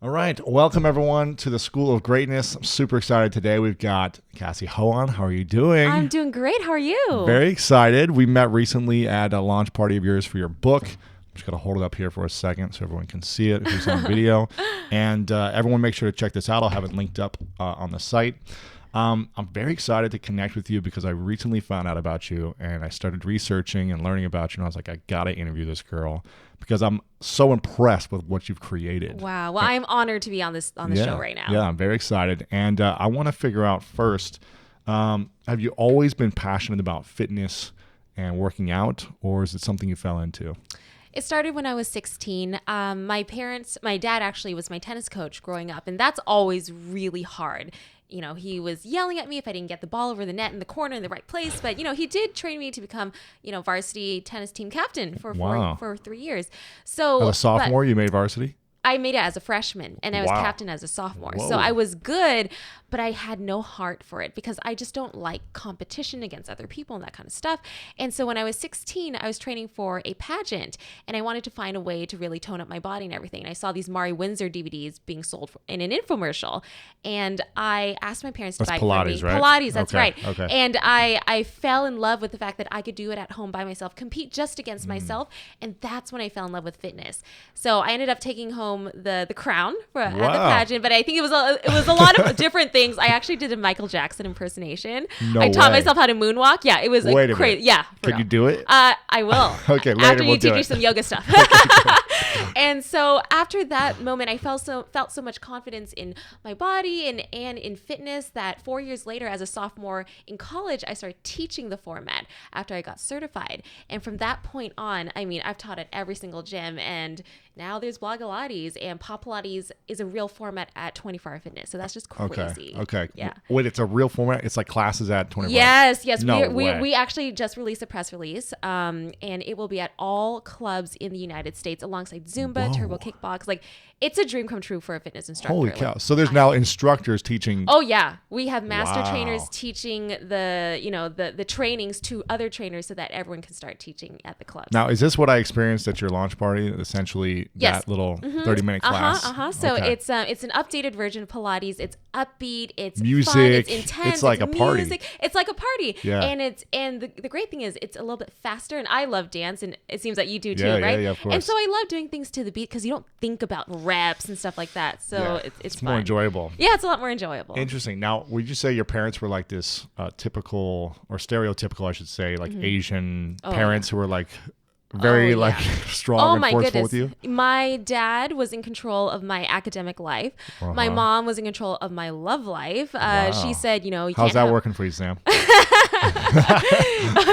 All right. Welcome, everyone, to the School of Greatness. I'm super excited today. We've got Cassey Ho on. How are you doing? I'm doing great. How are you? Very excited. We met recently at a launch party of yours for your book. I'm just going to hold it up here for a second so everyone can see it who's on video. And everyone make sure to check this out. I'll have it linked up on the site. I'm very excited to connect with you because I recently found out about you and I started researching and learning about you. And I was like, I got to interview this girl because I'm so impressed with what you've created. Wow. Well, I'm honored to be on this show right now. Yeah, I'm very excited. And I want to figure out first, have you always been passionate about fitness and working out, or is it something you fell into? It started when I was 16. My dad actually was my tennis coach growing up, and that's always really hard. You know, he was yelling at me if I didn't get the ball over the net in the corner in the right place. But, you know, he did train me to become, varsity tennis team captain for 3 years. So as a sophomore, you made varsity? I made it as a freshman, and I was captain as a sophomore. Whoa. So I was good, but I had no heart for it because I just don't like competition against other people and that kind of stuff. And so when I was 16, I was training for a pageant, and I wanted to find a way to really tone up my body and everything. And I saw these Mari Windsor DVDs being sold in an infomercial, and I asked my parents to buy Pilates, for me. right? Pilates, that's right. Okay. And I fell in love with the fact that I could do it at home by myself, compete just against myself, and that's when I fell in love with fitness. So I ended up taking home the crown at the pageant, but I think it was a lot of different things. I actually did a Michael Jackson impersonation. I taught myself how to moonwalk. Yeah, it was like crazy. Yeah, could you do it? I will. Okay, later after we'll you teach do you some yoga stuff. And so after that moment, I felt so much confidence in my body and in fitness that 4 years later, as a sophomore in college, I started teaching the format after I got certified. And from that point on, I mean, I've taught at every single gym, and now there's Pilates, and Pop Pilates is a real format at 24 Hour Fitness. So that's just crazy. Okay. Yeah. Wait, it's a real format? It's like classes at 24 Yes. No we way. we actually just released a press release, and it will be at all clubs in the United States alongside Zumba, Turbo Kickbox. Like, it's a dream come true for a fitness instructor. Holy cow. So there's now instructors teaching. Oh yeah. We have master trainers teaching the trainings to other trainers so that everyone can start teaching at the clubs. Now, is this what I experienced at your launch party? Essentially that little 30-minute class? So it's an updated version of Pilates. It's upbeat, it's music, fun, it's intense, it's like a party. It's like a party. Yeah. And the great thing is it's a little bit faster, and I love dance, and it seems that you do too, yeah, right? Yeah, of course. And so I love doing things to the beat because you don't think about reps and stuff like that. So it's fun. More enjoyable. Yeah, it's a lot more enjoyable. Interesting. Now, would you say your parents were like this typical or stereotypical, I should say, like Asian parents who were like very strong and forceful with you? My dad was in control of my academic life. My mom was in control of my love life. She said, how's that working for you, Sam?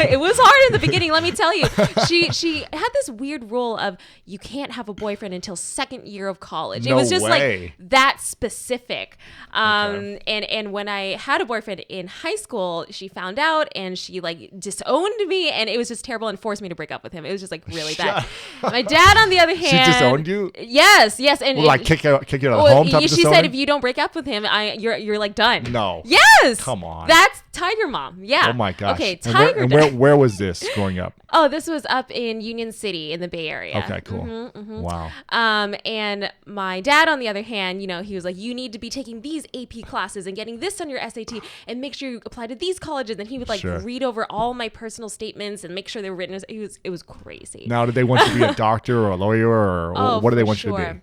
It was hard in the beginning, let me tell you. She had this weird rule of you can't have a boyfriend until second year of college. It was just like that specific. And when I had a boyfriend in high school, she found out and she like disowned me, and it was just terrible and forced me to break up with him. It was just like really bad. My dad, on the other hand, she disowned you? Yes, and like kick you out of home. She said if you don't break up with him, you're like done. No. Yes. Come on. That's Tiger Mom. Yeah. Oh my gosh. Okay. Tiger. And where was this growing up? Oh, this was up in Union City in the Bay Area. Okay, cool. Wow. And my dad, on the other hand, he was like, you need to be taking these AP classes and getting this on your SAT and make sure you apply to these colleges. And he would like read over all my personal statements and make sure they were written. It was crazy. Now, did they want you to be a doctor or a lawyer, or what do they want you to be?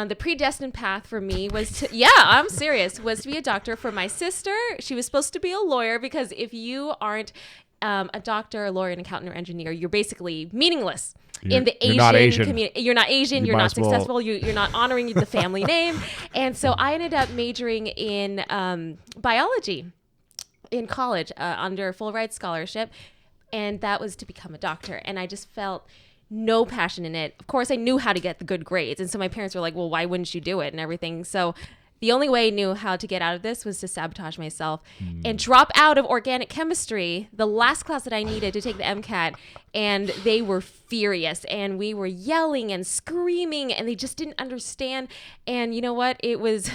The predestined path for me was to, I'm serious, was to be a doctor. For my sister, she was supposed to be a lawyer because if you aren't a doctor, a lawyer, an accountant, or engineer, you're basically meanoloess in the Asian community. You're not Asian, you're not successful, you're not honoring the family name. And so I ended up majoring in biology in college under a full ride scholarship. And that was to become a doctor. And I just felt no passion in it. Of course, I knew how to get the good grades. And so my parents were like, well, why wouldn't you do it and everything? So The only way I knew how to get out of this was to sabotage myself and drop out of organic chemistry, the last class that I needed to take the MCAT. And they were furious, and we were yelling and screaming, and they just didn't understand. And you know what? It was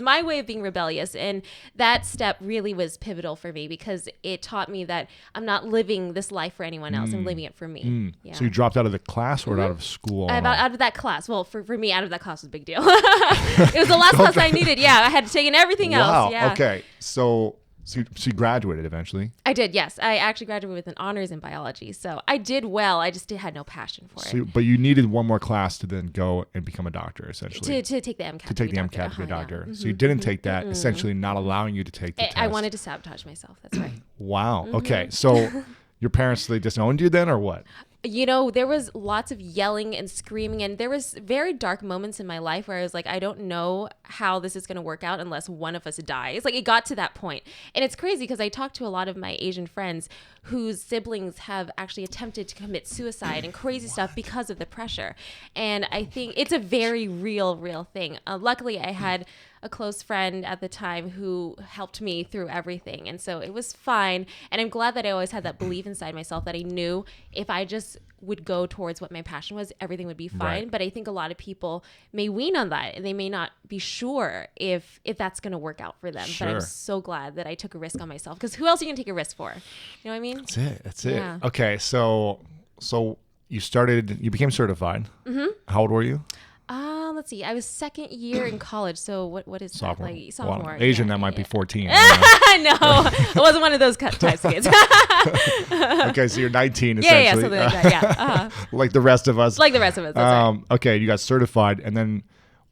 my way of being rebellious. And that step really was pivotal for me because it taught me that I'm not living this life for anyone else. I'm living it for me. Yeah. So you dropped out of the class or out of school? Out of that class. Well, for me, out of that class was a big deal. It was the last class I needed. Yeah, I had taken everything else. Yeah. Okay. So you graduated eventually? I did, yes. I actually graduated with an honors in biology. So I did well. I just had no passion for it. But you needed one more class to then go and become a doctor, essentially. To take the MCAT. To take the MCAT to be a doctor. So you didn't take that, essentially not allowing you to take the test. I wanted to sabotage myself. That's right. Wow. Okay. So your parents, they disowned you then or what? You know, there was lots of yelling and screaming, and there was very dark moments in my life where I was like, I don't know how this is going to work out unless one of us dies. Like, it got to that point. And it's crazy because I talked to a lot of my Asian friends whose siblings have actually attempted to commit suicide and crazy stuff because of the pressure. And I think it's a very real thing. Luckily, I had a close friend at the time who helped me through everything. And so it was fine. And I'm glad that I always had that belief inside myself that I knew if I just would go towards what my passion was, everything would be fine. Right. But I think a lot of people may wean on that and they may not be sure if that's going to work out for them. Sure. But I'm so glad that I took a risk on myself because who else are you going to take a risk for? You know what I mean? That's it. Okay. So you became certified. How old were you? Let's see. I was second year in college. So what is sophomore? That? Like sophomore. Well, Asian, that might be 14. No, I wasn't one of those types of kids. Okay, so you're 19 essentially. Yeah, something like that. Yeah, like the rest of us. Like the rest of us. That's right. Okay, you got certified, and then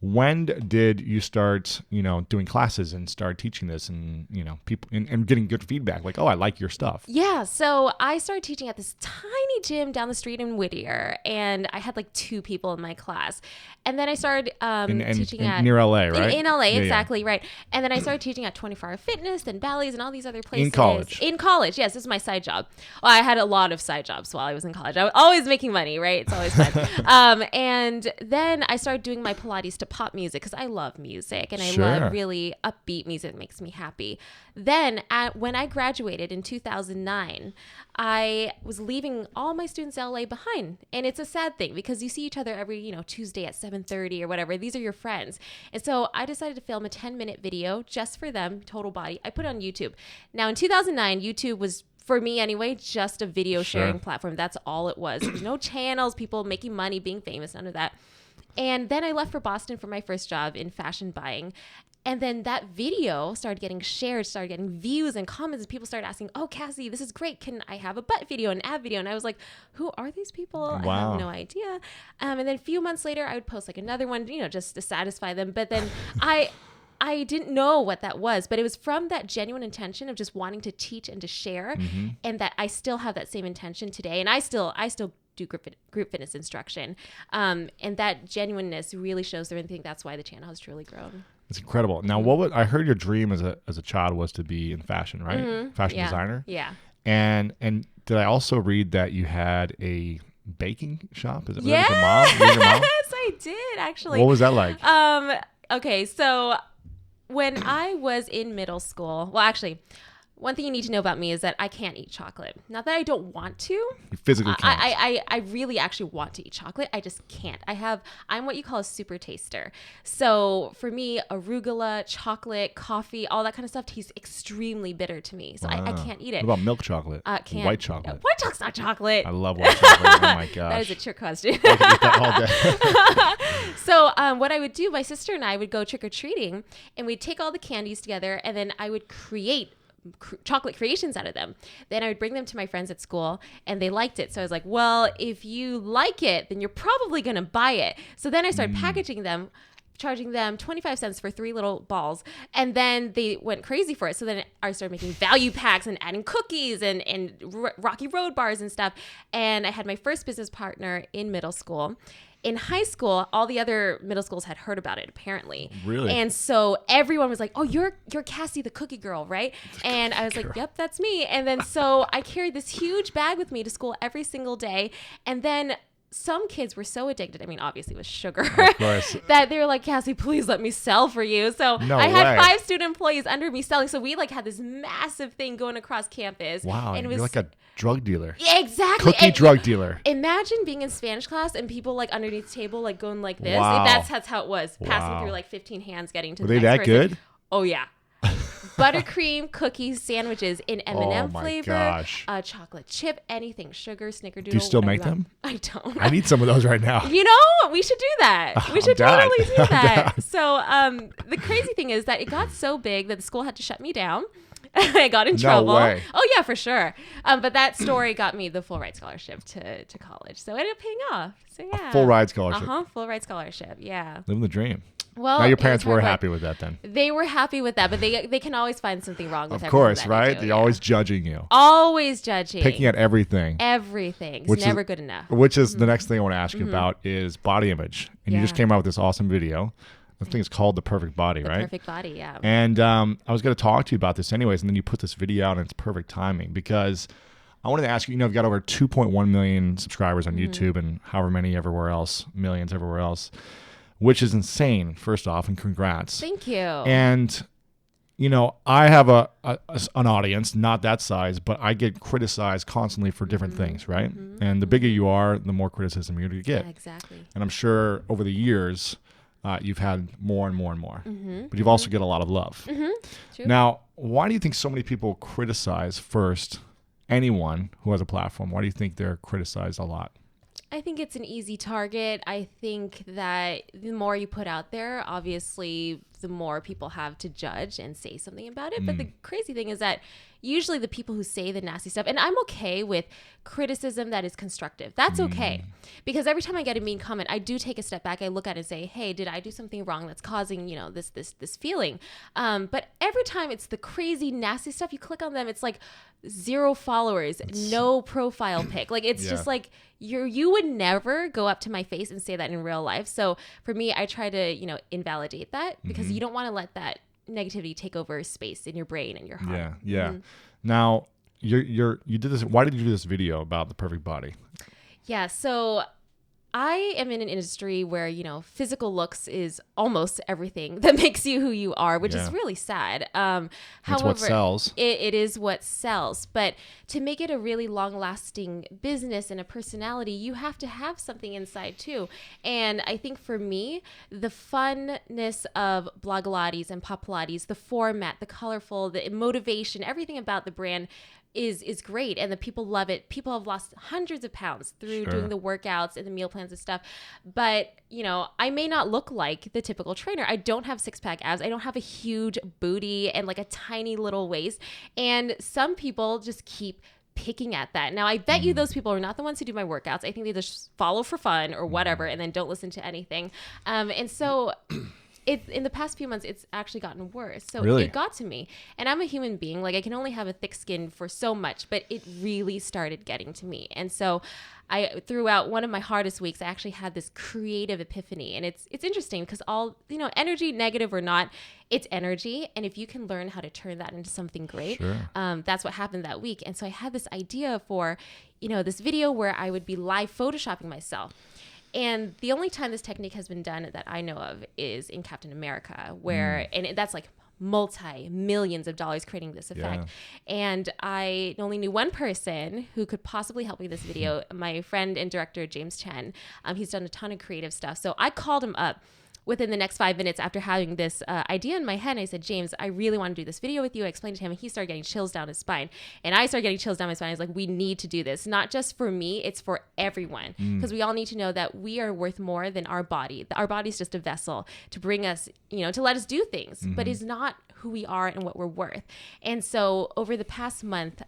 when did you start, doing classes and start teaching this, and people and getting good feedback? Like, oh, I like your stuff. Yeah, so I started teaching at this tiny gym down the street in Whittier, and I had like 2 people in my class. And then I started teaching at near LA, right? In LA, exactly, right. And then I started teaching at 24 Hour Fitness and Bally's and all these other places. In college? In college, yes. This is my side job. Well, I had a lot of side jobs while I was in college. I was always making money, right? It's always fun. And then I started doing my Pilates to pop music because I love music and I love really upbeat music that makes me happy. Then when I graduated in 2009, I was leaving all my students in LA behind. And it's a sad thing because you see each other every, Tuesday at 7:30 or whatever. These are your friends. And so I decided to film a 10-minute video just for them, total body. I put it on YouTube. Now in 2009, YouTube was, for me anyway, just a video sharing platform. That's all it was. There was no channels, people making money, being famous, none of that. And then I left for Boston for my first job in fashion buying. And then that video started getting shared, started getting views and comments. And people started asking, oh, Cassey, this is great. Can I have a butt video, an ab video? And I was like, who are these people? Wow. I have no idea. And then a few months later, I would post like another one, just to satisfy them. But then I didn't know what that was, but it was from that genuine intention of just wanting to teach and to share. And that I still have that same intention today. And I still do group fitness instruction. And that genuineness really shows through. And I think that's why the channel has truly grown. It's incredible. Now, I heard your dream as a child was to be in fashion, right? Fashion designer. Yeah. And did I also read that you had a baking shop? Is it yes, your mom? Yes, I did actually. What was that like? Okay, so when I was in middle school, well, actually, one thing you need to know about me is that I can't eat chocolate. Not that I don't want to. You physically can't. I really actually want to eat chocolate. I just can't. I'm what you call a super taster. So for me, arugula, chocolate, coffee, all that kind of stuff tastes extremely bitter to me. So I can't eat it. What about milk chocolate? Can't. White chocolate? White chocolate's not chocolate. I love white chocolate. Oh my gosh. That is a trick question. I could eat that all day. So what I would do, my sister and I would go trick-or-treating and we'd take all the candies together and then I would create chocolate creations out of them. Then I would bring them to my friends at school and they liked it. So I was like, well, if you like it, then you're probably going to buy it. So then I started packaging them, charging them 25 cents for 3 little balls. And then they went crazy for it. So then I started making value packs and adding cookies and Rocky Road bars and stuff. And I had my first business partner in middle school. In high school, all the other middle schools had heard about it, apparently. Really? And so everyone was like, oh, you're Cassey, the cookie girl, right? And I was like, yep, that's me. And then so I carried this huge bag with me to school every single day. And then some kids were so addicted. I mean, obviously with sugar, Of course. that they were like, Cassey, please let me sell for you. So No I had way. 5 student employees under me selling. So we like had this massive thing going across campus. Wow. And it You're was like a drug dealer. yeah, exactly. Cookie And drug dealer. imagine being in Spanish class and people like underneath the table, like going like this. Wow. That's how it was. Passing Wow. through like 15 hands, getting to Were the they next that person. good? Oh yeah. Buttercream cookies, sandwiches in M&M Oh my flavor, gosh. chocolate chip, anything, sugar, snickerdoodle. Do you still whatever make you want. them? I don't. I need some of those right now. You know, we should do that. We I'm should down. totally do I'm that. down. So the crazy thing is that it got so big that the school had to shut me down. I got in No trouble. way. Oh yeah, for sure. But that story got me the full ride scholarship to college. So it ended up paying off. So yeah. Full ride scholarship. Full ride scholarship. Yeah. Living the dream. Well, Now your it was parents were hard work. happy with that then. They were happy with that, but they can always find something wrong with Of everything course, that right? I do, They're yeah. always judging you. Always judging. Picking at everything. Everything. It's Which is- never good enough. Which is the next thing I want to ask you about is body image. And you just Yeah. came out with this awesome video. I think it's called The Perfect Body, The right? perfect body, yeah. And I was going to talk to you about this anyways, and then you put this video out, and it's perfect timing because I wanted to ask you, you've got over 2.1 million subscribers on YouTube and however many everywhere else, millions everywhere else, which is insane, first off, and congrats. Thank you. And, I have an audience, not that size, but I get criticized constantly for different things, right? And the bigger you are, the more criticism you're going to get. Yeah, exactly. And I'm sure over the years, you've had more and more and more. But you've also get a lot of love. True. Now, why do you think so many people criticize first anyone who has a platform? Why do you think they're criticized a lot? I think it's an easy target. I think that the more you put out there, obviously, the more people have to judge and say something about it. But the crazy thing is that usually the people who say the nasty stuff, and I'm okay with criticism that is constructive. That's okay. Because every time I get a mean comment, I do take a step back. I look at it and say, hey, did I do something wrong that's causing, this feeling? But every time it's the crazy, nasty stuff, you click on them, it's like 0 followers, no profile pic. Like, it's just like, you would never go up to my face and say that in real life. So for me, I try to, invalidate that because you don't want to let that negativity take over space in your brain and your heart. Yeah. Now, you did this. Why did you do this video about the perfect body? Yeah. So I am in an industry where, physical looks is almost everything that makes you who you are, which is really sad. It's However, what sells. It is what sells. But to make it a really long-lasting business and a personality, you have to have something inside too. And I think for me, the funness of Blogilates and Pilates, the format, the colorful, the motivation, everything about the brand is great, and the people love it. People have lost hundreds of pounds through doing the workouts and the meal plans and stuff. But I may not look like the typical trainer. I don't have 6-pack abs. I don't have a huge booty and like a tiny little waist. And some people just keep picking at that. Now, I bet you those people are not the ones who do my workouts. I think they just follow for fun or whatever, and then don't listen to anything. And so in the past few months, it's actually gotten worse. So it got to me. And I'm a human being. Like, I can only have a thick skin for so much, but it really started getting to me. And so throughout one of my hardest weeks, I actually had this creative epiphany. And it's interesting because all, energy, negative or not, it's energy. And if you can learn how to turn that into something great, that's what happened that week. And so I had this idea for, this video where I would be live photoshopping myself. And the only time this technique has been done that I know of is in Captain America, where, and that's like multi-millions of dollars creating this effect. And I only knew one person who could possibly help me with this video, my friend and director, James Chen. He's done a ton of creative stuff. So I called him up within the next 5 minutes after having this idea in my head. And I said, James, I really want to do this video with you. I explained to him, and he started getting chills down his spine. And I started getting chills down my spine. I was like, we need to do this. Not just for me, it's for everyone. Because we all need to know that we are worth more than our body. Our body's just a vessel to bring us, to let us do things, but is not who we are and what we're worth. And so over the past month,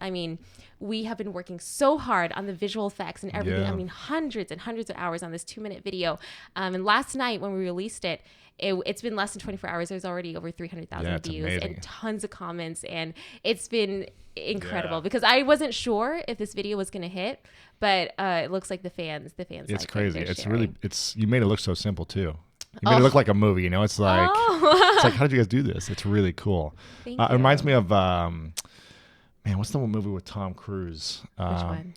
we have been working so hard on the visual effects and everything. Hundreds and hundreds of hours on this 2-minute video. And last night when we released it, it's been less than 24 hours. There's already over 300,000 views amazing. and tons of comments. And it's been incredible because I wasn't sure if this video was going to hit, but it looks like the fans. It's crazy. It's sharing. You made it look so simple too. You made it look like a movie, It's like, it's like, how did you guys do this? It's really cool. Thank It you. reminds me of, what's the one movie with Tom Cruise? Which one?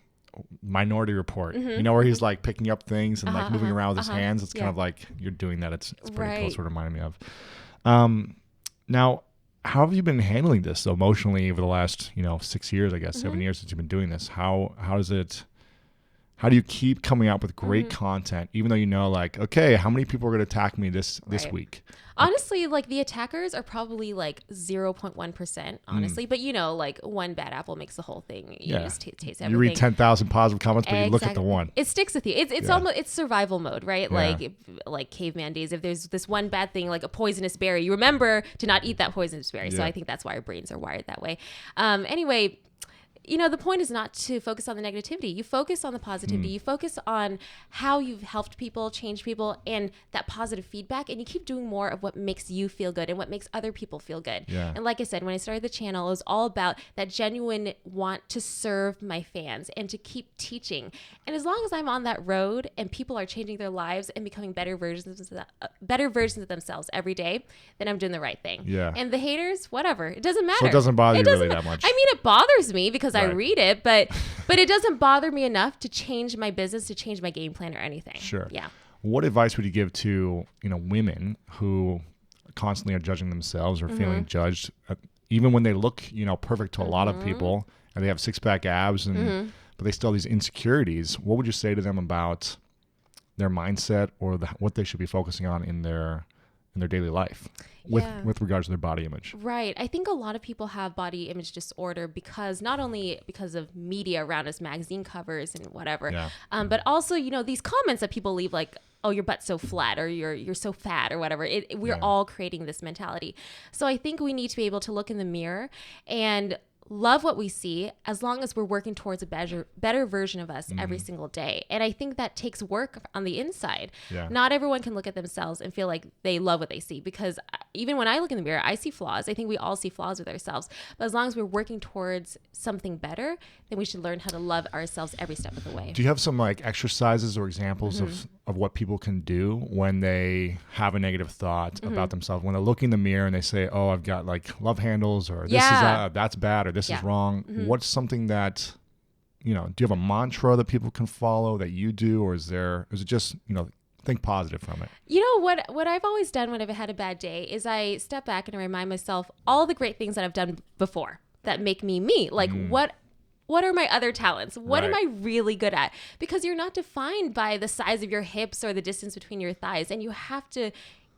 Minority Report, you know, where he's like picking up things and like moving around with his hands. It's kind of like you're doing that. It's pretty cool. Sort of reminding me of. Now, how have you been handling this emotionally over the last, 6 years, I guess, 7 years since you've been doing this? How do you keep coming out with great content, even though you know, like, okay, how many people are going to attack me this week? Honestly, like the attackers are probably like 0.1%, honestly. But like one bad apple makes the whole thing. You just taste everything. You read 10,000 positive comments, but you look at the one. It sticks with you. It's almost, it's survival mode, right? Yeah. Like caveman days. If there's this one bad thing, like a poisonous berry, you remember to not eat that poisonous berry. Yeah. So I think that's why our brains are wired that way. Anyway, the point is not to focus on the negativity. You focus on the positivity. You focus on how you've helped people, changed people, and that positive feedback. And you keep doing more of what makes you feel good and what makes other people feel good. Yeah. And like I said, when I started the channel, it was all about that genuine want to serve my fans and to keep teaching. And as long as I'm on that road and people are changing their lives and becoming better versions of themselves every day, then I'm doing the right thing. Yeah. And the haters, whatever. It doesn't matter. So it doesn't bother you really that much. I mean, it bothers me because I read it, but it doesn't bother me enough to change my business, to change my game plan or anything. Sure. Yeah. What advice would you give to, women who constantly are judging themselves or feeling judged, even when they look, perfect to a lot of people and they have six-pack abs and but they still have these insecurities? What would you say to them about their mindset or what they should be focusing on in their daily life with regards to their body image? Right. I think a lot of people have body image disorder not only because of media around us, magazine covers and whatever, but also, these comments that people leave like, oh, your butt's so flat or you're so fat or whatever. We're all creating this mentality. So I think we need to be able to look in the mirror and love what we see as long as we're working towards a better version of us every single day. And I think that takes work on the inside. Yeah. Not everyone can look at themselves and feel like they love what they see, because even when I look in the mirror, I see flaws. I think we all see flaws with ourselves. But as long as we're working towards something better, then we should learn how to love ourselves every step of the way. Do you have some like exercises or examples of what people can do when they have a negative thought about themselves, when they look in the mirror and they say, oh, I've got like love handles, or that's bad, or this is wrong? What's something that, do you have a mantra that people can follow that you do, or is it just, think positive from it? What I've always done when I've had a bad day is I step back and I remind myself all the great things that I've done before that make me me. Like what are my other talents? What am I really good at? Because you're not defined by the size of your hips or the distance between your thighs. And you have to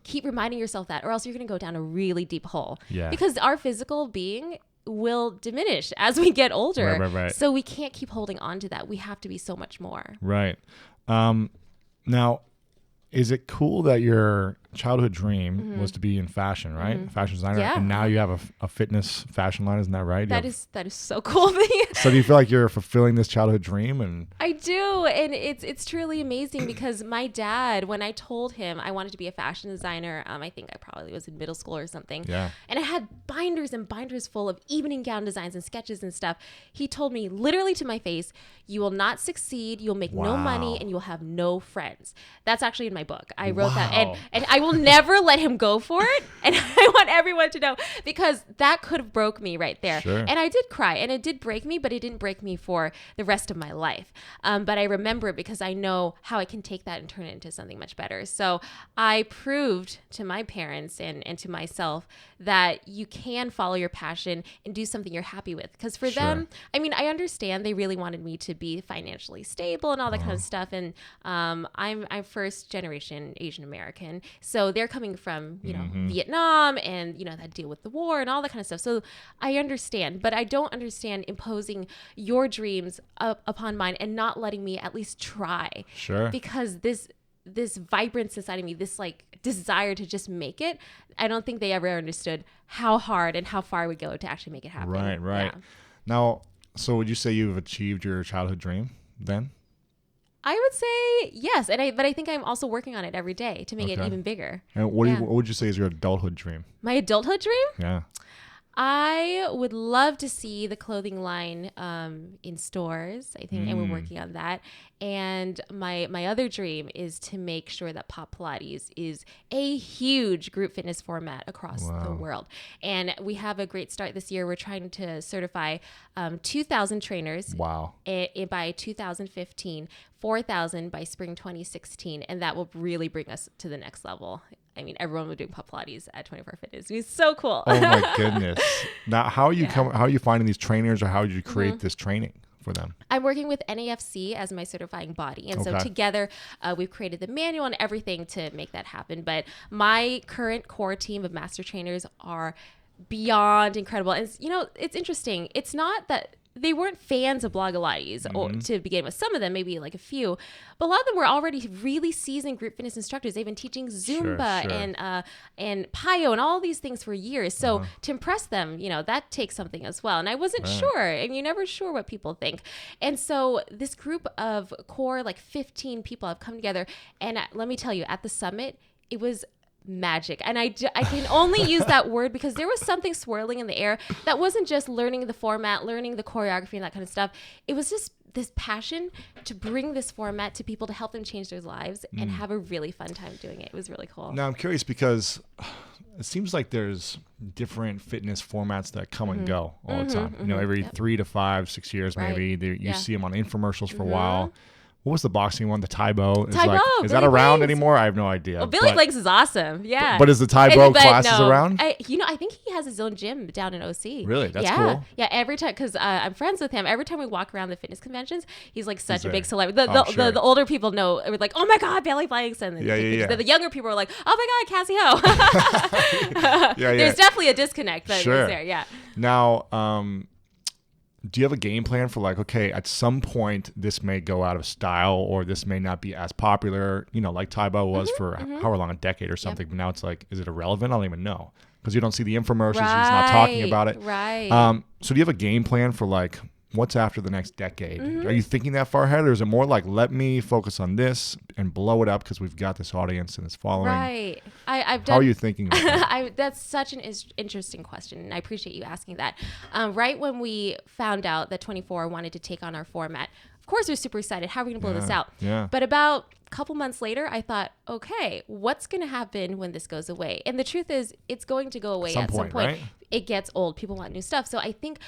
keep reminding yourself that, or else you're going to go down a really deep hole. Yeah. Because our physical being will diminish as we get older. Right. So we can't keep holding on to that. We have to be so much more. Right. Now, is it cool that your childhood dream was to be in fashion, right? Fashion designer. Yeah. And now you have a fitness fashion line, isn't that right? That is so cool. So do you feel like you're fulfilling this childhood dream? And I do. And it's truly amazing because my dad, when I told him I wanted to be a fashion designer, I think I probably was in middle school or something. Yeah. And I had binders and binders full of evening gown designs and sketches and stuff. He told me literally to my face, you will not succeed, you'll make no money, and you'll have no friends. That's actually in my book. I wrote that. And I will never let him go for it. And I want everyone to know, because that could have broke me right there. Sure. And I did cry and it did break me, but it didn't break me for the rest of my life. But I remember it because I know how I can take that and turn it into something much better. So I proved to my parents and to myself that you can follow your passion and do something you're happy with. Because for them, I mean, I understand they really wanted me to be financially stable and all that kind of stuff. And I'm first generation Asian American. So they're coming from, Vietnam and, that deal with the war and all that kind of stuff. So I understand, but I don't understand imposing your dreams upon mine and not letting me at least try. Sure. Because this vibrance inside of me, this like desire to just make it, I don't think they ever understood how hard and how far we go to actually make it happen. Right. Yeah. Now, so would you say you've achieved your childhood dream then? I would say yes, but I think I'm also working on it every day to make it even bigger. And what would you say is your adulthood dream? My adulthood dream? Yeah. I would love to see the clothing line in stores, I think, and we're working on that. And my other dream is to make sure that Pop Pilates is a huge group fitness format across the world. And we have a great start this year. We're trying to certify 2,000 trainers by 2015, 4,000 by spring 2016. And that will really bring us to the next level. I mean, everyone was doing Pop Pilates at 24 Fitness. It was so cool. Oh my goodness. Now, how are you how are you finding these trainers, or how did you create this training for them? I'm working with NAFC as my certifying body. And so together we've created the manual and everything to make that happen. But my current core team of master trainers are beyond incredible. And, you know, it's interesting. It's not that they weren't fans of Pilates to begin with. Some of them, maybe like a few, but a lot of them were already really seasoned group fitness instructors. They've been teaching Zumba and Pyo and all these things for years. So to impress them, you know, that takes something as well. And I wasn't sure, and you're never sure what people think. And so this group of core, like 15 people have come together. And let me tell you, at the summit, it was magic. And I can only use that word because there was something swirling in the air that wasn't just learning the format, learning the choreography and that kind of stuff. It was just this passion to bring this format to people, to help them change their lives and have a really fun time doing it. It was really cool. Now I'm curious because it seems like there's different fitness formats that come and go all the time. You know, every 3 to 5, 6 years, maybe you see them on infomercials for a while. What was the boxing one? The Taibo. Is that around anymore? I have no idea. Well, Billy Blanks is awesome. Yeah. But is the Taibo classes around? I think he has his own gym down in OC. Really? That's cool. Yeah. Every time, because I'm friends with him. Every time we walk around the fitness conventions, he's like such a big celebrity. The older people know. We're like, oh my God, Billy Blanks. And the younger people are like, oh my God, Cassey Ho. There's definitely a disconnect, but it's there. Yeah. Now, do you have a game plan for like, okay, at some point this may go out of style or this may not be as popular, you know, like Taibo was for however long, a decade or something, but now it's like, is it irrelevant? I don't even know because you don't see the infomercials. He's not talking about it. Right. So do you have a game plan for like, what's after the next decade? Are you thinking that far ahead, or is it more like, let me focus on this and blow it up because we've got this audience and it's following? Right. How are you thinking about that? That's such an interesting question, and I appreciate you asking that. Right when we found out that 24 wanted to take on our format, of course we're super excited. How are we going to blow this out? Yeah. But about a couple months later, I thought, okay, what's going to happen when this goes away? And the truth is, it's going to go away at some point. Right? It gets old. People want new stuff. So I think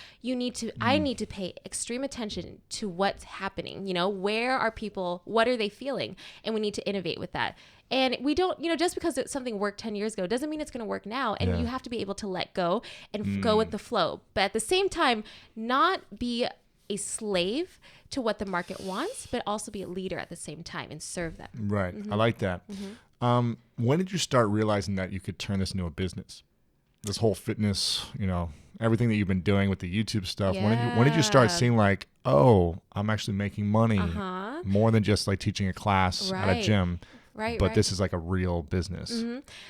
I need to pay extreme attention to what's happening. You know, where are people? What are they feeling? And we need to innovate with that. And we don't, you know, just because something worked 10 years ago doesn't mean it's going to work now. And you have to be able to let go and go with the flow. But at the same time, not be a slave to what the market wants, but also be a leader at the same time and serve them. Right. I like that. When did you start realizing that you could turn this into a business? This whole fitness, you know, everything that you've been doing with the YouTube stuff. Yeah. When did you start seeing like, oh, I'm actually making money more than just like teaching a class at a gym? But this is like a real business.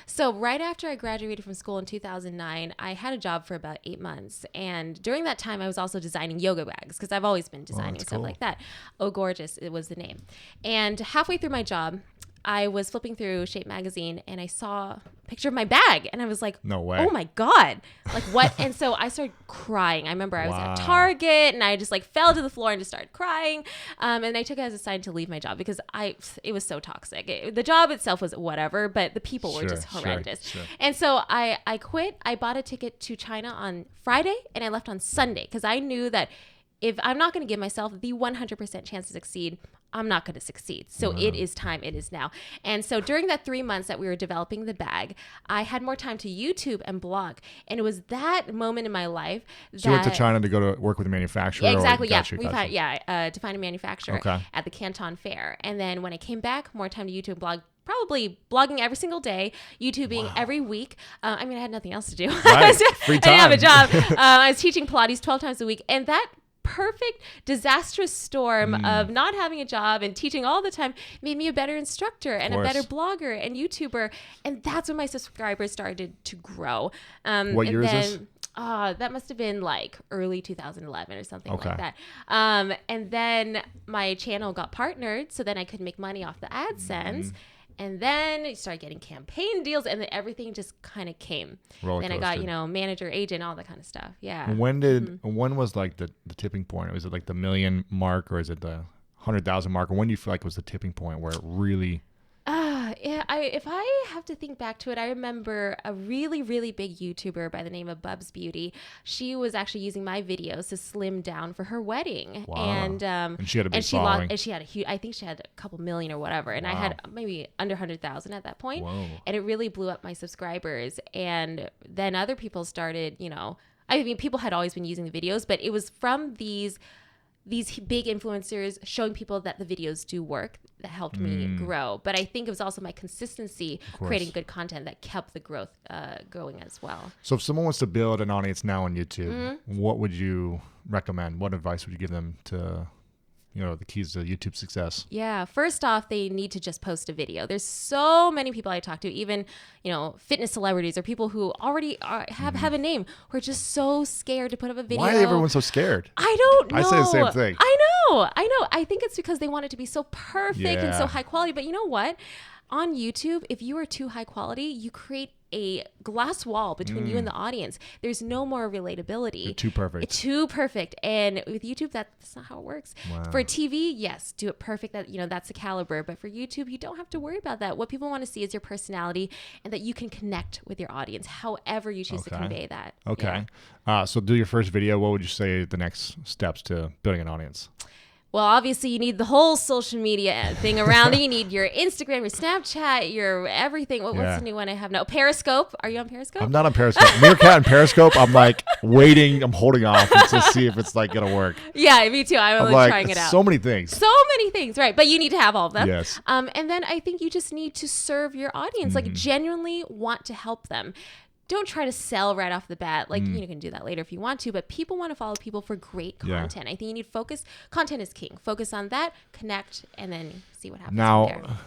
So right after I graduated from school in 2009, I had a job for about 8 months. And during that time, I was also designing yoga bags because I've always been designing stuff like that. Oh, Gorgeous, it was the name. And halfway through my job, I was flipping through Shape magazine and I saw a picture of my bag and I was like, no way. Oh my God. Like what? And so I started crying. I remember I was at Target and I just like fell to the floor and just started crying. And I took it as a sign to leave my job because it was so toxic. The job itself was whatever, but the people were just horrendous. Sure. And so I quit. I bought a ticket to China on Friday and I left on Sunday because I knew that if I'm not going to give myself the 100% chance to succeed, I'm not going to succeed. So it is time. It is now. And so during that 3 months that we were developing the bag, I had more time to YouTube and blog. And it was that moment in my life that... So you went to China to go to work with a manufacturer? Yeah, exactly. To find a manufacturer at the Canton Fair. And then when I came back, more time to YouTube and blog. Probably blogging every single day, YouTubing every week. I mean, I had nothing else to do. Right. Free time. I didn't have a job. I was teaching Pilates 12 times a week. And that perfect disastrous storm of not having a job and teaching all the time made me a better instructor and a better blogger and YouTuber. And that's when my subscribers started to grow. What year is this? That must have been like early 2011 or something like that. And then my channel got partnered so then I could make money off the AdSense. And then you start getting campaign deals, and then everything just kind of came. Then I got, manager, agent, all that kind of stuff. Yeah. When was like the tipping point? Was it like the million mark, or is it the 100,000 mark? Or when do you feel like was the tipping point where it really? Yeah, if I have to think back to it, I remember a really, really big YouTuber by the name of Bubs Beauty. She was actually using my videos to slim down for her wedding. Wow. And she had a big following. And she had a huge, I think she had a couple million or whatever. And I had maybe under 100,000 at that point. Whoa. And it really blew up my subscribers. And then other people started, I mean, people had always been using the videos, but it was from these big influencers showing people that the videos do work that helped me grow. But I think it was also my consistency creating good content that kept the growth going as well. So if someone wants to build an audience now on YouTube, what would you recommend? What advice would you give them to, the keys to YouTube success? Yeah. First off, they need to just post a video. There's so many people I talk to, even, fitness celebrities or people who already have a name who are just so scared to put up a video. Why is everyone so scared? I don't know. I say the same thing. I know. I think it's because they want it to be so perfect and so high quality. But you know what? On YouTube, if you are too high quality, you create a glass wall between you and the audience. There's no more relatability. You're too perfect. It's too perfect. And with YouTube, that's not how it works. Wow. For TV, yes, do it perfect. That's the caliber. But for YouTube, you don't have to worry about that. What people want to see is your personality and that you can connect with your audience, however you choose to convey that. Okay. Yeah. So do your first video. What would you say the next steps to building an audience? Well, obviously, you need the whole social media thing around it. You need your Instagram, your Snapchat, your everything. What's the new one I have now? Periscope. Are you on Periscope? I'm not on Periscope. Meerkat and Periscope, I'm like waiting. I'm holding off to see if it's like going to work. Yeah, me too. I'm like trying it out. So many things. So many things, right. But you need to have all of them. Yes. And then I think you just need to serve your audience, like genuinely want to help them. Don't try to sell right off the bat. Like, you can do that later if you want to, but people want to follow people for great content. I think you need focus. Content is king. Focus on that, connect, and then see what happens now, from there.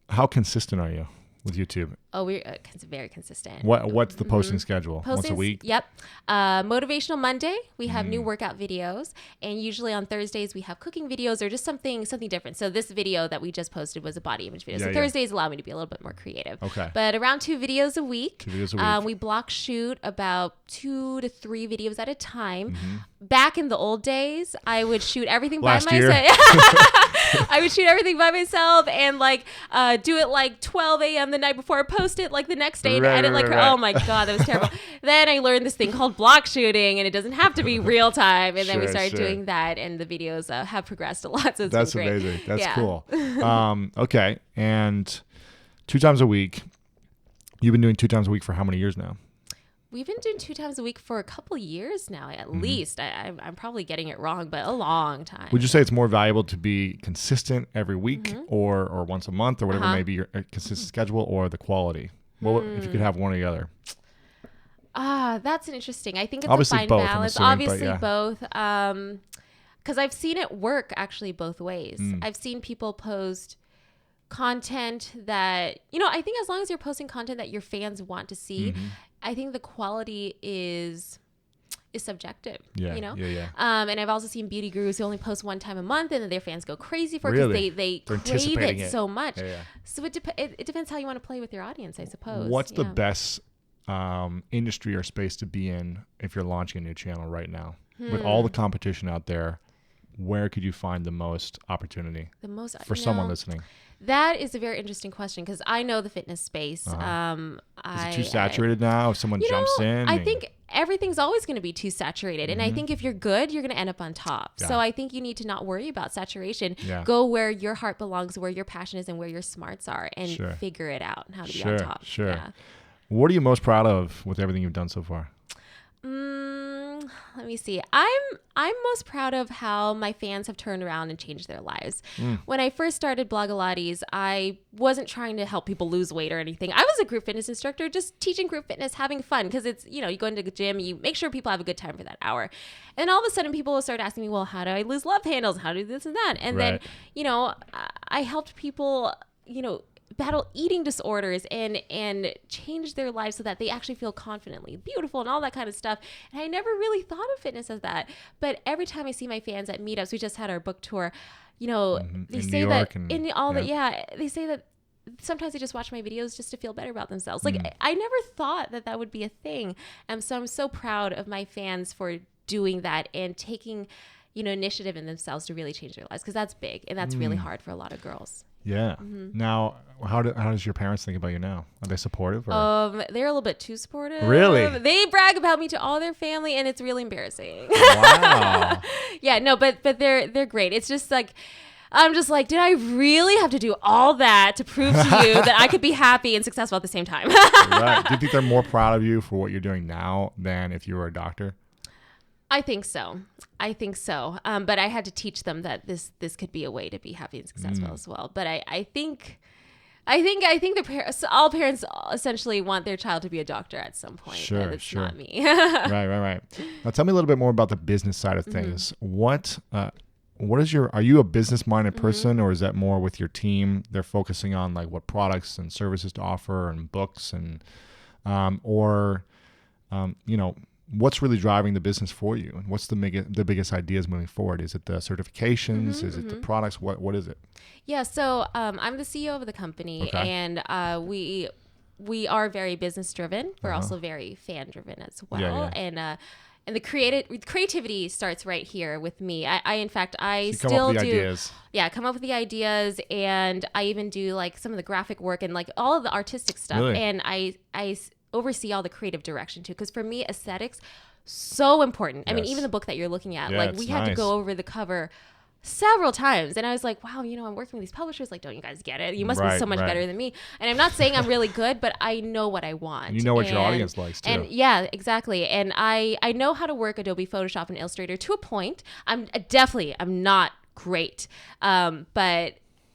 How consistent are you with YouTube? Oh, we're very consistent. What's the posting schedule? Once a week? Yep. Motivational Monday, we have new workout videos. And usually on Thursdays, we have cooking videos or just something different. So this video that we just posted was a body image video. So Thursdays allow me to be a little bit more creative. Okay. But around 2 videos a week. 2 videos a week. We block shoot about 2 to 3 videos at a time. Back in the old days, I would shoot everything by myself. I would shoot everything by myself and do it like 12 a.m. the night before I post it like the next day and edit oh my God, that was terrible. Then I learned this thing called block shooting and it doesn't have to be real time. And then we started doing that and the videos have progressed a lot. So that's been great. Amazing. That's cool. Okay. And 2 times a week. You've been doing 2 times a week for how many years now? We've been doing 2 times a week for a couple years now, at least. I'm probably getting it wrong, but a long time. Would you say it's more valuable to be consistent every week or once a month or whatever may be your consistent schedule, or the quality? Well, if you could have one or the other. That's an interesting. I think it's obviously a fine both, balance. assuming, Obviously both. Because I've seen it work actually both ways. I've seen people post content that, I think as long as you're posting content that your fans want to see, I think the quality is subjective. Yeah. And I've also seen beauty gurus who only post 1 time a month and then their fans go crazy for it because they crave it so much. So it depends how you want to play with your audience, I suppose. What's the best industry or space to be in if you're launching a new channel right now? With all the competition out there, where could you find the most opportunity for someone listening? That is a very interesting question because I know the fitness space. Is it too saturated now if someone jumps in? I think everything's always going to be too saturated. And I think if you're good, you're going to end up on top. So I think you need to not worry about saturation. Go where your heart belongs, where your passion is, and where your smarts are, and figure it out how to be on top. What are you most proud of with everything you've done so far? Let me see. I'm most proud of how my fans have turned around and changed their lives. When I first started Blogilates, I wasn't trying to help people lose weight or anything. I was a group fitness instructor, just teaching group fitness, having fun, because it's, you go into the gym, you make sure people have a good time for that hour. And all of a sudden people will start asking me, well, how do I lose love handles? How do I do this and that? And then, I helped people, battle eating disorders and change their lives so that they actually feel confidently beautiful and all that kind of stuff. And I never really thought of fitness as that. But every time I see my fans at meetups, we just had our book tour, they say that they say that sometimes they just watch my videos just to feel better about themselves. Like I never thought that would be a thing. So I'm so proud of my fans for doing that and taking, initiative in themselves to really change their lives, because that's big and that's really hard for a lot of girls. Yeah. Now, how does your parents think about you now? Are they supportive? Or? They're a little bit too supportive. Really? They brag about me to all their family, and it's really embarrassing. Wow. Yeah, no, but they're great. It's just like, I'm just like, did I really have to do all that to prove to you that I could be happy and successful at the same time? Right. Do you think they're more proud of you for what you're doing now than if you were a doctor? I think so. But I had to teach them that this could be a way to be happy and successful as well. But I think all parents essentially want their child to be a doctor at some point. Sure, and it's not me. Right. Now tell me a little bit more about the business side of things. What is are you a business minded person, or is that more with your team? They're focusing on like what products and services to offer and books and, what's really driving the business for you, and what's the biggest ideas moving forward? Is it the certifications? Is it the products? What is it? Yeah. So I'm the CEO of the company, and we are very business driven. We're also very fan driven as well. Yeah. And the creativity starts right here with me. I still do ideas. Yeah, come up with the ideas, and I even do like some of the graphic work and like all of the artistic stuff. Really? And I oversee all the creative direction too, because for me, aesthetics so important. Yes. I mean, even the book that you're looking at, like we had to go over the cover several times, and I was like, wow, I'm working with these publishers, like, don't you guys get it? You must be so much better than me. And I'm not saying I'm really good, but I know what I want. And you know what your audience likes too. And yeah, exactly. And I know how to work Adobe Photoshop and Illustrator to a point. I'm not great, but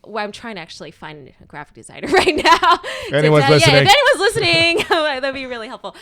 I'm trying to actually find a graphic designer right now. Anyone's listening. Yeah, if anyone's listening, that'd be really helpful.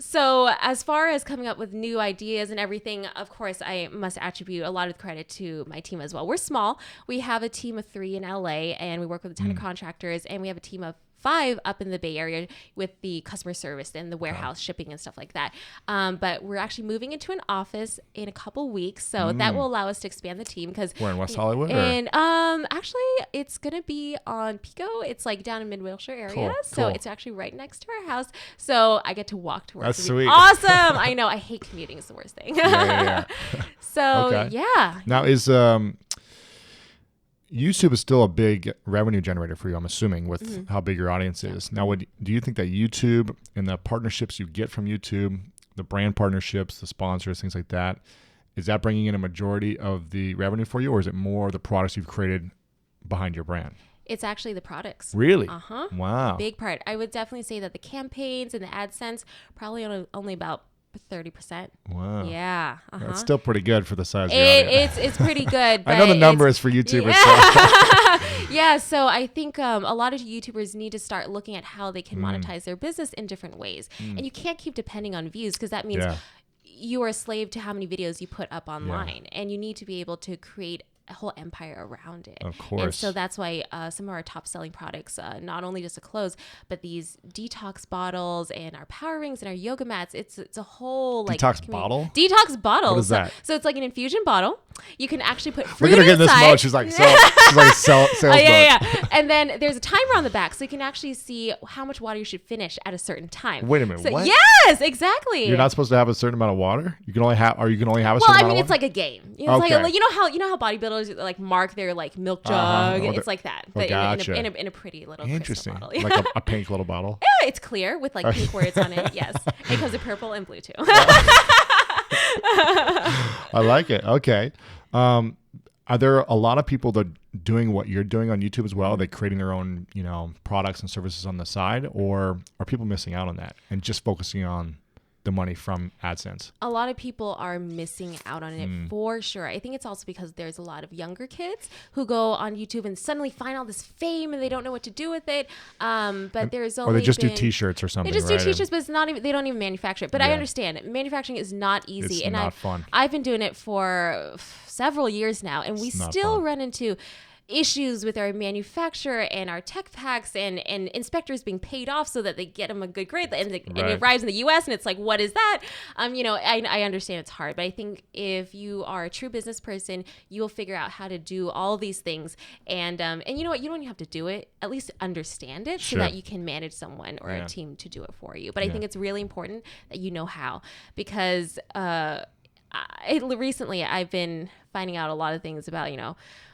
So as far as coming up with new ideas and everything, of course, I must attribute a lot of credit to my team as well. We're small. We have a team of 3 in LA, and we work with a ton of contractors, and we have a team of 5 up in the Bay Area with the customer service and the warehouse shipping and stuff like that. But we're actually moving into an office in a couple weeks, so that will allow us to expand the team. Because we're in West Hollywood, and actually it's gonna be on Pico. It's like down in Mid-Wilshire area, so it's actually right next to our house. So I get to walk to work. That's sweet. Awesome. I know. I hate commuting. It's the worst thing. Yeah. So yeah. Now is YouTube is still a big revenue generator for you, I'm assuming, with how big your audience is. Now, do you think that YouTube and the partnerships you get from YouTube, the brand partnerships, the sponsors, things like that, is that bringing in a majority of the revenue for you, or is it more the products you've created behind your brand? It's actually the products. Really? Uh-huh. Wow. Big part. I would definitely say that the campaigns and the AdSense probably only about 30%. Wow. Yeah. That's still pretty good for the size of your audience. It's pretty good. But I know the numbers for YouTubers. Yeah, so I think a lot of YouTubers need to start looking at how they can monetize their business in different ways. And you can't keep depending on views, because that means you are a slave to how many videos you put up online. And you need to be able to create a whole empire around it. Of course. And so that's why some of our top selling products, not only just the clothes, but these detox bottles and our power rings and our yoga mats. It's a whole like detox bottle. Detox bottle. What is that? So it's like an infusion bottle. You can actually put fruit We're gonna get in inside. this mode. She's like sales mode. Yeah. And then there's a timer on the back, so you can actually see how much water you should finish at a certain time. Wait a minute. So, what? Yes, exactly. You're not supposed to have a certain amount of water. You can only have a certain amount of water. Well, I mean, it's like a game. It's like, you know how bodybuilders like mark their like milk jug. It's like that, but gotcha. in a pretty little interesting crystal bottle. Like a pink little bottle. Yeah, it's clear with like pink words on it. Yes, it comes in purple and blue too. I like it. Okay. Are there a lot of people that are doing what you're doing on YouTube as well? Are they creating their own, products and services on the side, or are people missing out on that and just focusing on the money from AdSense? A lot of people are missing out on it for sure. I think it's also because there's a lot of younger kids who go on YouTube and suddenly find all this fame and they don't know what to do with it. But there's only or they just do T-shirts or something. They just do T-shirts, but it's not even. They don't even manufacture it. But I understand manufacturing is not easy, it's and not fun. I've been doing it for several years now, and we still run into issues with our manufacturer and our tech packs and inspectors being paid off so that they get them a good grade, and it arrives in the US and it's like, what is that? I understand it's hard, but I think if you are a true business person, you will figure out how to do all these things. And you know what? You don't even have to do it. At least understand it so that you can manage someone or a team to do it for you. But I think it's really important that you know how, because recently I've been finding out a lot of things about,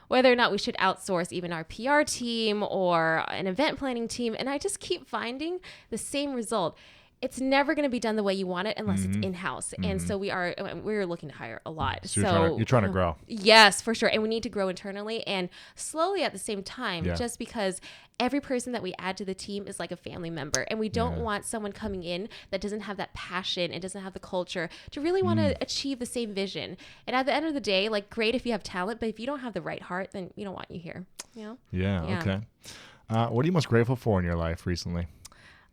whether or not we should outsource even our PR team or an event planning team. And I just keep finding the same result. It's never going to be done the way you want it unless it's in-house. And so we're looking to hire a lot. So you're trying to grow. Yes, for sure. And we need to grow internally and slowly at the same time, just because every person that we add to the team is like a family member. And we don't want someone coming in that doesn't have that passion and doesn't have the culture to really want to achieve the same vision. And at the end of the day, like, great if you have talent, but if you don't have the right heart, then we don't want you here. Yeah. Okay. What are you most grateful for in your life recently?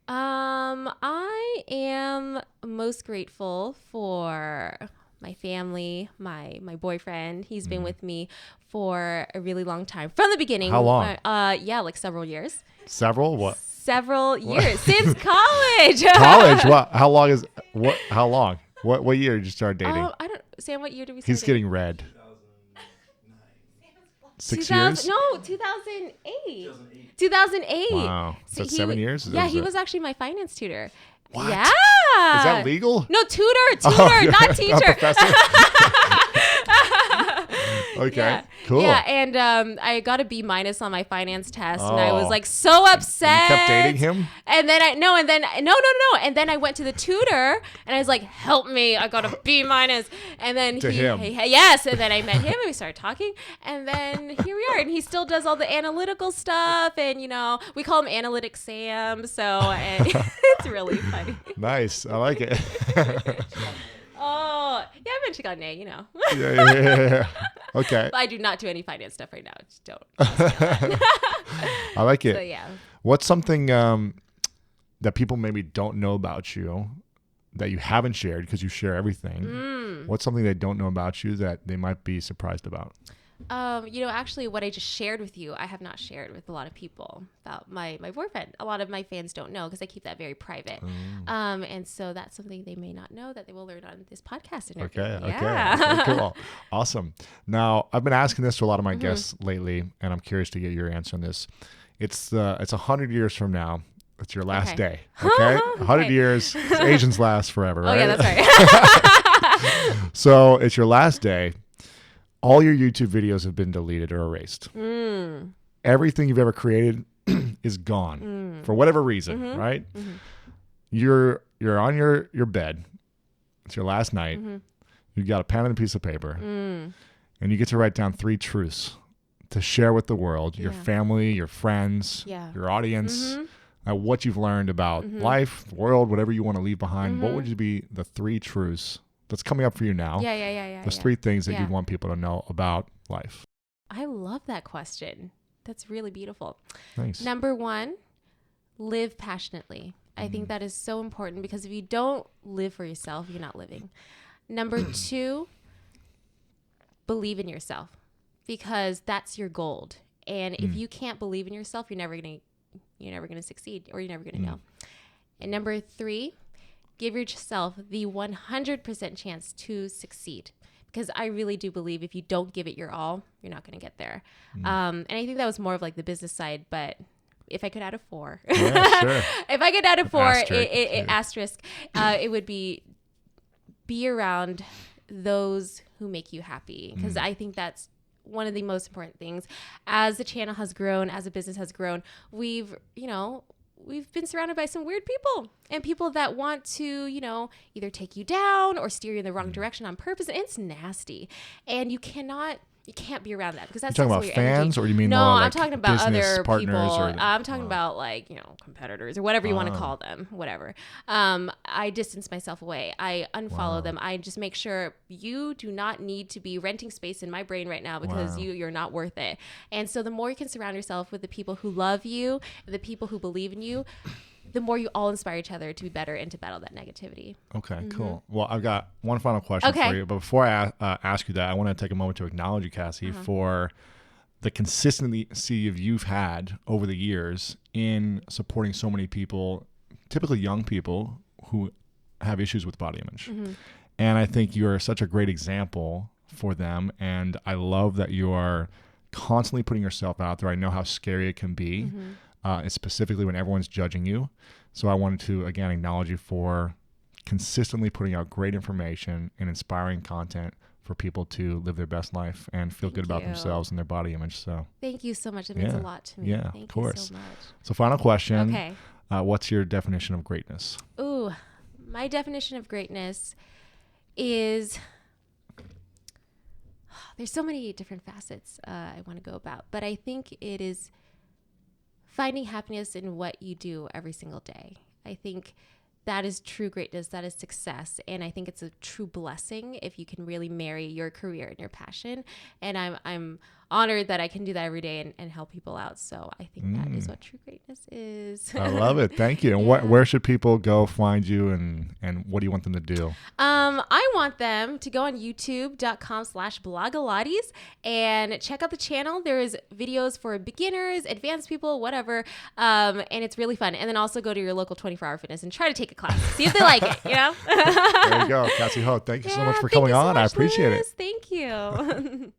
I am most grateful for my family, my boyfriend. He's been with me for a really long time, from the beginning. How long? Like several years. Several? What? Several years since college. College? What? How long is what? How long? What year did you start dating? I don't. Sam, what year did we start? He's getting red. 6 years? No, 2008. 2008. Wow. So that's 7 years? He was actually my finance tutor. What? Yeah. Is that legal? No, tutor, not teacher. Okay, cool. Yeah, and I got a B- on my finance test, and I was like so upset. You kept dating him? And then and then I went to the tutor, and I was like, "Help me! I got a B-." And then yes, and then I met him, and we started talking, and then here we are, and he still does all the analytical stuff, and we call him Analytic Sam. So and it's really funny. Nice, I like it. Oh, yeah, I mentioned got an A, Yeah. Okay. But I do not do any finance stuff right now. Just don't. I like it. So, yeah. What's something that people maybe don't know about you that you haven't shared because you share everything? What's something they don't know about you that they might be surprised about? Actually what I just shared with you, I have not shared with a lot of people about my boyfriend. A lot of my fans don't know because I keep that very private. And so that's something they may not know that they will learn on this podcast interview. Okay, cool. Awesome. Now, I've been asking this to a lot of my guests lately, and I'm curious to get your answer on this. It's 100 years from now. It's your last day. Okay? 100 years. Asians last forever, right? Oh, yeah, that's right. So it's your last day. All your YouTube videos have been deleted or erased. Everything you've ever created is gone for whatever reason, right? You're on your bed. It's your last night. You got a pen and a piece of paper, and you get to write down 3 truths to share with the world, your family, your friends, your audience, what you've learned about life, the world, whatever you want to leave behind. What would be the 3 truths that's coming up for you now? There's 3 things that you'd want people to know about life. I love that question. That's really beautiful. Nice. Number 1, live passionately. I think that is so important, because if you don't live for yourself, you're not living. Number 2, believe in yourself, because that's your gold. And if you can't believe in yourself, you're never gonna succeed, or you're never gonna know. And number 3, give yourself the 100% chance to succeed, because I really do believe if you don't give it your all, you're not going to get there. And I think that was more of like the business side, but if I could add a 4, sure. If I could add a 4, asterisk, it would be around those who make you happy, because I think that's one of the most important things. As the channel has grown, as the business has grown, we've been surrounded by some weird people, and people that want to, either take you down or steer you in the wrong direction on purpose. And it's nasty. And you can't be around that, because that's talking about your fans, energy. or you mean no, more I'm like talking about other people. I'm talking Wow. about like, competitors or whatever you want to call them, whatever. I distance myself away. I unfollow them. I just make sure you do not need to be renting space in my brain right now, because you're not worth it. And so the more you can surround yourself with the people who love you, the people who believe in you, the more you all inspire each other to be better and to battle that negativity. Okay, cool. Well, I've got one final question for you. But before I ask you that, I want to take a moment to acknowledge you, Cassey, for the consistency of you've had over the years in supporting so many people, typically young people who have issues with body image. And I think you're such a great example for them. And I love that you are constantly putting yourself out there. I know how scary it can be, and specifically when everyone's judging you. So I wanted to, again, acknowledge you for consistently putting out great information and inspiring content for people to live their best life and feel good about themselves and their body image. So thank you so much. It means a lot to me. Yeah, Thank of course. you so much. So final question. Okay. What's your definition of greatness? Ooh, my definition of greatness is, there's so many different facets I want to go about, but I think it is finding happiness in what you do every single day. I think that is true greatness. That is success. And I think it's a true blessing if you can really marry your career and your passion. And I'm honored that I can do that every day and help people out. So I think that is what true greatness is. I love it. Thank you. And where should people go find you, and what do you want them to do? I want them to go on youtube.com/blogalates and check out the channel. There's videos for beginners, advanced people, whatever. And it's really fun. And then also go to your local 24-hour fitness and try to take a class. See if they like it, you know? There you go. Cassey Ho, thank you so much for coming on. I appreciate it. Thank you.